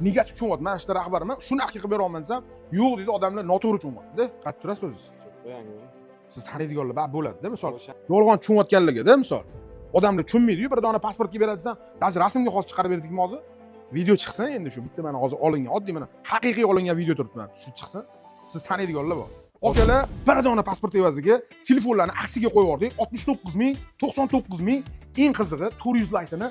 negativ tushunyapti. Mana shu rahbarman, shu narxga qilib bera olmadim desam, yo'q deydi, odamlar noto'g'ri tushunyapti-da. Qayerda turasiz o'zingiz? Siz taniydiganlar bab bo'ladi-da, misol. Yolg'on tushunayotganligida, misol. Odamlar tushunmaydi-yu, bir dona pasportga beradi desam, "Даже rasmga hozir chiqarib berdikmi hozir?" Video chiqsin endi shu bitta mana hozir olingan, oddiy mana haqiqiy olingan video turibdi mana. Shu chiqsin. Siz taniydiganlar bor. Okalar bir dona pasport evaziga telefonlarni aksiga qo'yib yubordik. 69 ming, 99 ming, eng qizig'i 400 laytini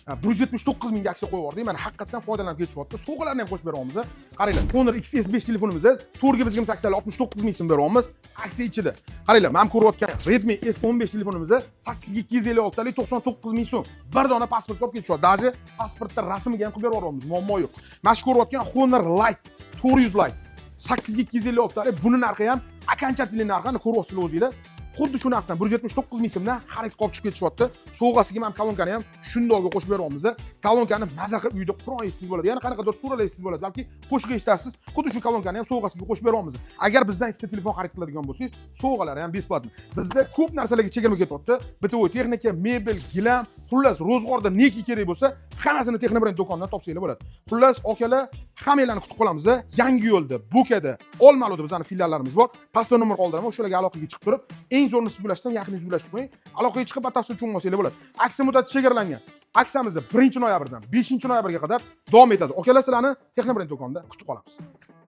179 mingga aksiya qo'yib yubordik. Mana haqiqatan foydalanib ketishyapti. Sovg'alarni ham qo'shib beryapmiz. Qaranglar, Honor XS5 telefonimizda To'rga bizga 69 ming so'm beryapmiz aksiya ichida. Qaranglar, men ko'rayotgan Redmi S15 telefonimizda 8256 talik 99 ming so'm. Bir dona pasport olib ketishyapti. Даже pasportda rasmiga ham qilib beryapmiz. Muammo yo'q. Mana shu ko'rayotgan Honor Lite 400 Lite 8256 talik buni narxi ham окончательный narxini ko'ryapsizlar o'zingizlar. Xuddi shu narxdan 179 ming so'mdan xarid qilib chiqib ketishyapti. Sovg'asiga ham kolonkani ham shundoqga qo'shib beryapmiz. Kolonkani maza qilib uyda Qur'on eshitsangiz bo'ladi. Yana qanaqadir suralar eshitsangiz bo'ladi. Balki qo'shiq eshitarsiz. Xuddi shu kolonkani ham sovg'asiga qo'shib beryapmiz. Agar bizdan ikkita telefon xarid qiladigan bo'lsangiz, sovg'alari ham besplatni. Bizda ko'p narsalarga chegirma ketyapti. Bitta u texnika, mebel, gilam, xullas ro'zg'orda neki kerak bo'lsa, hammasini Texno brend do'konidan topsanglar bo'ladi. Xullas, akalar, hammanglarni kutib qolamiz. Yangi yo'lda, Bo'kada, Olmaliqda bizning filiallarimiz bor. Pastda nomer qoldiraman, o'shalarga aloqaga chiqib turib, eng zo'rini siz bilashdan yaqiningiz bilashib qo'ying. Aloqaga chiqib batafsil tushunmasanglar bo'ladi. Aksiya muddati chegaralangan. Aksiyamiz 1-noyabrdan 5-noyabrga qadar davom etadi. Akalar, sizlarni Texno brend do'konida kutib qolamiz.